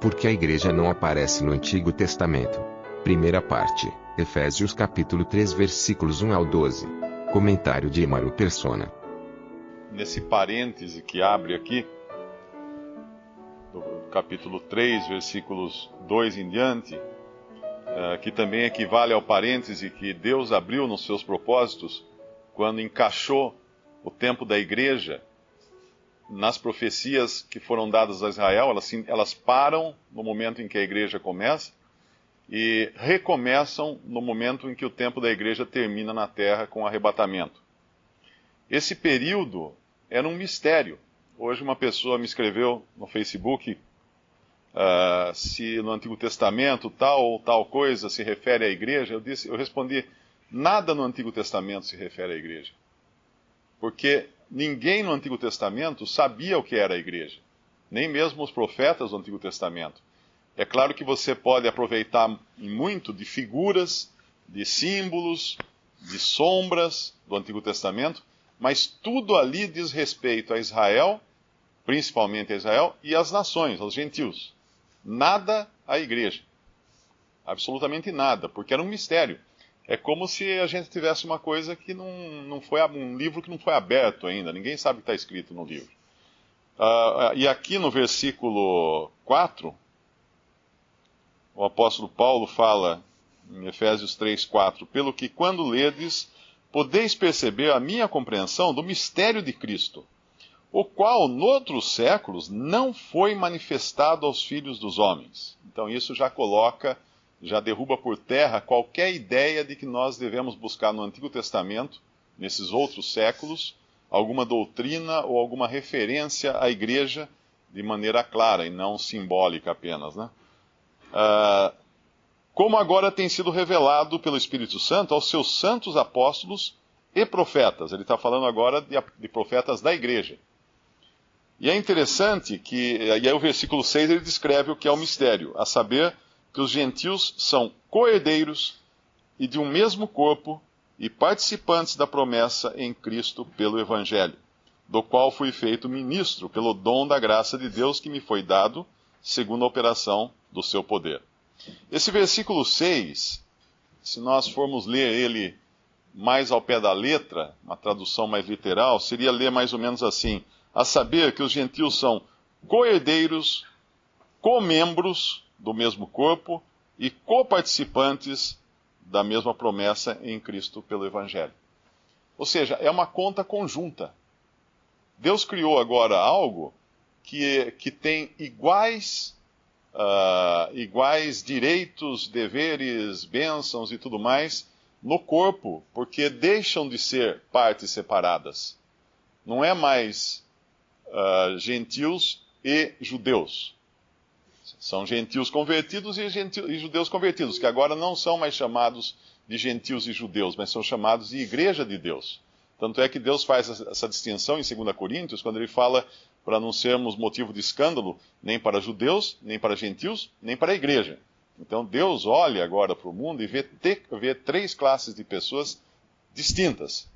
Porque a igreja não aparece no Antigo Testamento. Primeira parte, Efésios capítulo 3 versículos 1 ao 12. Comentário de Emaro Persona. Nesse parêntese que abre aqui, do capítulo 3, versículos 2 em diante, que também equivale ao parêntese que Deus abriu nos seus propósitos, quando encaixou o tempo da igreja nas profecias que foram dadas a Israel. Elas param no momento em que a igreja começa e recomeçam no momento em que o tempo da igreja termina na terra com o arrebatamento. Esse período era um mistério. Hoje uma pessoa me escreveu no Facebook se no Antigo Testamento tal ou tal coisa se refere à igreja. Eu respondi, nada no Antigo Testamento se refere à igreja. Porque ninguém no Antigo Testamento sabia o que era a igreja. Nem mesmo os profetas do Antigo Testamento. É claro que você pode aproveitar muito de figuras, de símbolos, de sombras do Antigo Testamento, mas tudo ali diz respeito a Israel, principalmente a Israel, e às nações, aos gentios. Nada à igreja. Absolutamente nada, porque era um mistério. É como se a gente tivesse uma coisa que não foi, um livro que não foi aberto ainda, ninguém sabe o que está escrito no livro. E aqui no versículo 4, o apóstolo Paulo fala, em Efésios 3:4, pelo que quando ledes, podeis perceber a minha compreensão do mistério de Cristo, o qual, noutros séculos, não foi manifestado aos filhos dos homens. Então isso já derruba por terra qualquer ideia de que nós devemos buscar no Antigo Testamento, nesses outros séculos, alguma doutrina ou alguma referência à igreja de maneira clara e não simbólica apenas, né? Como agora tem sido revelado pelo Espírito Santo aos seus santos apóstolos e profetas. Ele está falando agora de profetas da igreja. E é interessante e aí o versículo 6 ele descreve o que é o mistério, a saber que os gentios são co-herdeiros e de um mesmo corpo e participantes da promessa em Cristo pelo Evangelho, do qual fui feito ministro pelo dom da graça de Deus que me foi dado, segundo a operação do seu poder. Esse versículo 6, se nós formos ler ele mais ao pé da letra, uma tradução mais literal, seria ler mais ou menos assim, a saber que os gentios são co-herdeiros, co-membros do mesmo corpo e co-participantes da mesma promessa em Cristo pelo Evangelho. Ou seja, é uma conta conjunta. Deus criou agora algo que tem iguais direitos, deveres, bênçãos e tudo mais no corpo, porque deixam de ser partes separadas. Não é mais gentios e judeus. São gentios convertidos e judeus convertidos, que agora não são mais chamados de gentios e judeus, mas são chamados de igreja de Deus. Tanto é que Deus faz essa distinção em 2 Coríntios, quando ele fala para não sermos motivo de escândalo nem para judeus, nem para gentios, nem para a igreja. Então Deus olha agora para o mundo e vê 3 classes de pessoas distintas.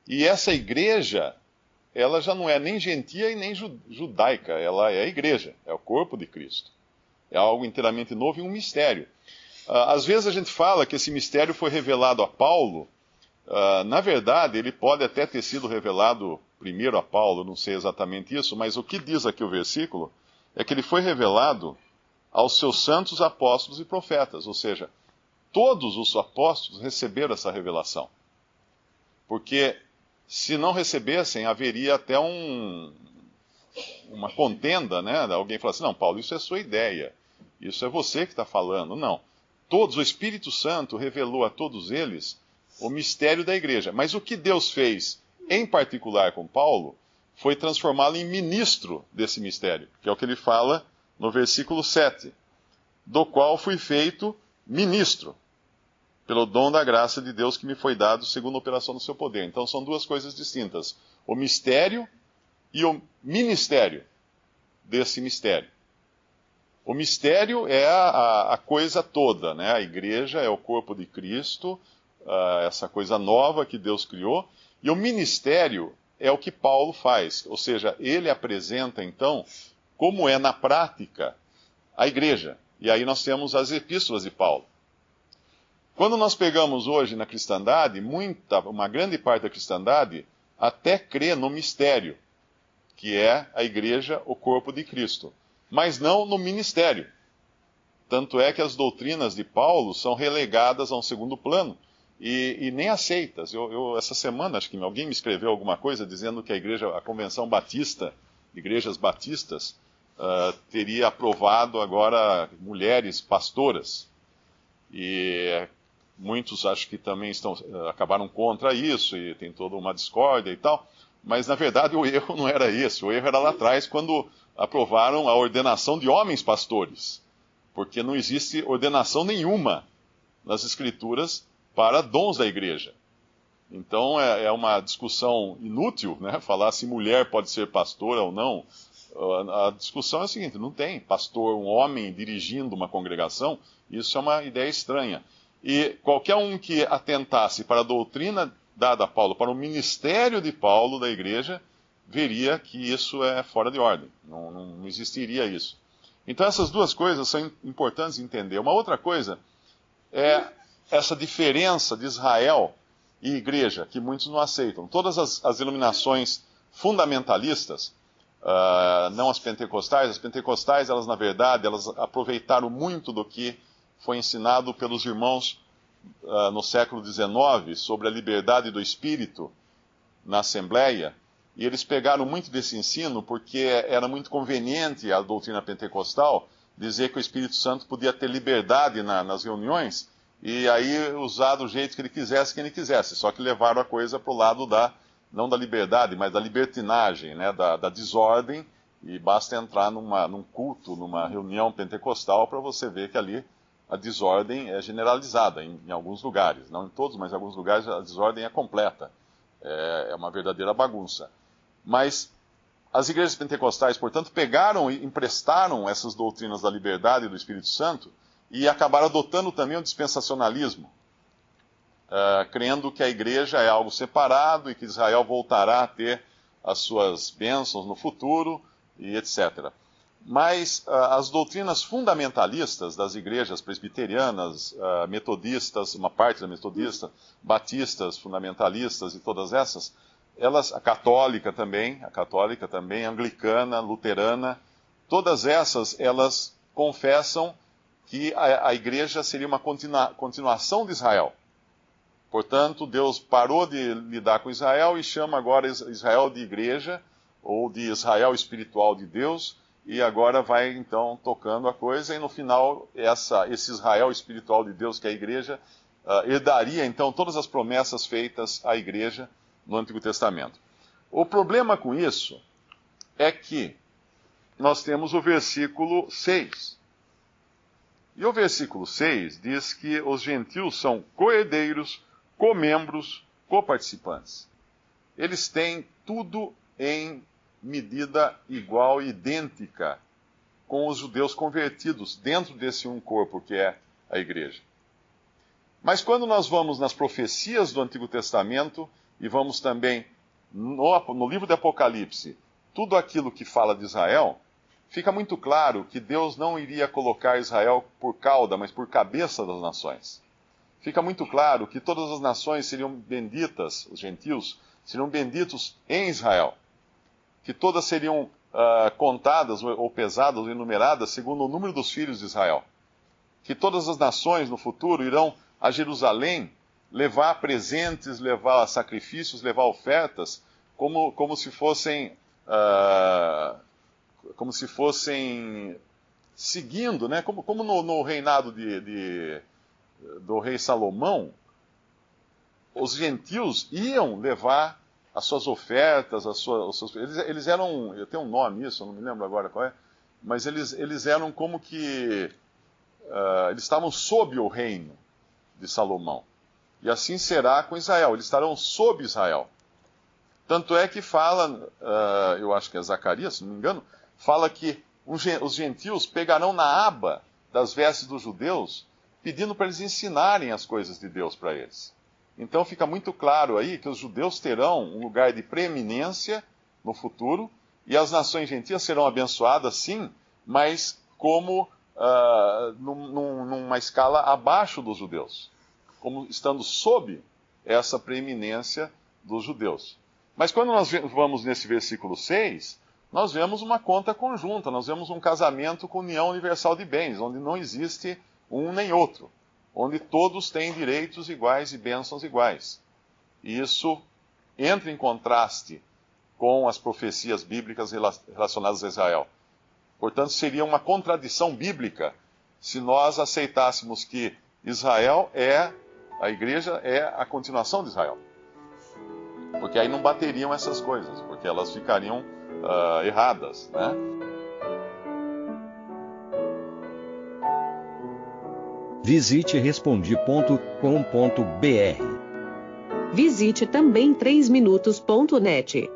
E essa igreja, ela já não é nem gentia e nem judaica, ela é a igreja, é o corpo de Cristo. É algo inteiramente novo e um mistério. Às vezes a gente fala que esse mistério foi revelado a Paulo. Na verdade, ele pode até ter sido revelado primeiro a Paulo, não sei exatamente isso, mas o que diz aqui o versículo é que ele foi revelado aos seus santos apóstolos e profetas, ou seja, todos os apóstolos receberam essa revelação. Porque se não recebessem, haveria até uma contenda, né? Alguém fala assim, não, Paulo, isso é sua ideia, isso é você que está falando. Não, o Espírito Santo revelou a todos eles o mistério da igreja. Mas o que Deus fez, em particular com Paulo, foi transformá-lo em ministro desse mistério, que é o que ele fala no versículo 7, do qual fui feito ministro, pelo dom da graça de Deus que me foi dado segundo a operação do seu poder. Então são 2 coisas distintas, o mistério e o ministério desse mistério. O mistério é a coisa toda, né? A igreja é o corpo de Cristo, essa coisa nova que Deus criou, e o ministério é o que Paulo faz, ou seja, ele apresenta então como é na prática a igreja. E aí nós temos as epístolas de Paulo. Quando nós pegamos hoje na cristandade, uma grande parte da cristandade até crê no mistério, que é a igreja, o corpo de Cristo, mas não no ministério. Tanto é que as doutrinas de Paulo são relegadas a um segundo plano e nem aceitas. Essa semana, acho que alguém me escreveu alguma coisa dizendo que a Convenção Batista, igrejas batistas, teria aprovado agora mulheres pastoras. E muitos acho que também acabaram contra isso e tem toda uma discórdia e tal. Mas, na verdade, o erro não era esse. O erro era lá atrás, quando aprovaram a ordenação de homens pastores. Porque não existe ordenação nenhuma nas Escrituras para dons da igreja. Então, é uma discussão inútil, né? Falar se mulher pode ser pastora ou não. A discussão é a seguinte: não tem pastor, um homem dirigindo uma congregação. Isso é uma ideia estranha. E qualquer um que atentasse para a doutrina dada a Paulo, para o ministério de Paulo da igreja, veria que isso é fora de ordem. Não existiria isso. Então essas duas coisas são importantes de entender. Uma outra coisa é essa diferença de Israel e igreja, que muitos não aceitam. Todas as iluminações fundamentalistas, não as pentecostais, elas na verdade, elas aproveitaram muito do que foi ensinado pelos irmãos no século XIX sobre a liberdade do Espírito na Assembleia, e eles pegaram muito desse ensino porque era muito conveniente à doutrina pentecostal dizer que o Espírito Santo podia ter liberdade nas reuniões e aí usar do jeito que ele quisesse, quem ele quisesse, só que levaram a coisa para o lado não da liberdade, mas da libertinagem, né, da desordem, e basta entrar num culto, numa reunião pentecostal para você ver que ali a desordem é generalizada em alguns lugares, não em todos, mas em alguns lugares a desordem é completa. É uma verdadeira bagunça. Mas as igrejas pentecostais, portanto, pegaram e emprestaram essas doutrinas da liberdade e do Espírito Santo e acabaram adotando também o dispensacionalismo, crendo que a igreja é algo separado e que Israel voltará a ter as suas bênçãos no futuro e etc. Mas as doutrinas fundamentalistas das igrejas presbiterianas, metodistas, uma parte da metodista, batistas, fundamentalistas e todas essas, a católica também, anglicana, luterana, todas essas, elas confessam que a igreja seria uma continuação de Israel. Portanto, Deus parou de lidar com Israel e chama agora Israel de igreja, ou de Israel espiritual de Deus, e agora vai, então, tocando a coisa, e no final, esse Israel espiritual de Deus, que é a igreja, herdaria, então, todas as promessas feitas à igreja no Antigo Testamento. O problema com isso é que nós temos o versículo 6. E o versículo 6 diz que os gentios são co-herdeiros, co-membros, co-participantes. Eles têm tudo em medida igual e idêntica com os judeus convertidos dentro desse um corpo que é a igreja. Mas quando nós vamos nas profecias do Antigo Testamento e vamos também no livro de Apocalipse, tudo aquilo que fala de Israel, fica muito claro que Deus não iria colocar Israel por cauda, mas por cabeça das nações. Fica muito claro que todas as nações seriam benditas, os gentios seriam benditos em Israel. Que todas seriam contadas ou pesadas ou enumeradas segundo o número dos filhos de Israel. Que todas as nações no futuro irão a Jerusalém levar presentes, levar sacrifícios, levar ofertas, como se fossem seguindo, né? Como no reinado do rei Salomão, os gentios iam levar as suas ofertas, eles eram, eu tenho um nome isso, eu não me lembro agora qual é, mas eles eram como que, eles estavam sob o reino de Salomão. E assim será com Israel, eles estarão sob Israel. Tanto é que fala, eu acho que é Zacarias, se não me engano, fala que os gentios pegarão na aba das vestes dos judeus, pedindo para eles ensinarem as coisas de Deus para eles. Então fica muito claro aí que os judeus terão um lugar de preeminência no futuro, e as nações gentias serão abençoadas sim, mas como numa escala abaixo dos judeus, como estando sob essa preeminência dos judeus. Mas quando nós vamos nesse versículo 6, nós vemos uma conta conjunta, nós vemos um casamento com união universal de bens, onde não existe um nem outro, onde todos têm direitos iguais e bênçãos iguais. E isso entra em contraste com as profecias bíblicas relacionadas a Israel. Portanto, seria uma contradição bíblica se nós aceitássemos que a igreja é a continuação de Israel. Porque aí não bateriam essas coisas, porque elas ficariam erradas, né? Visite Respondi.com.br. Visite também 3minutos.net.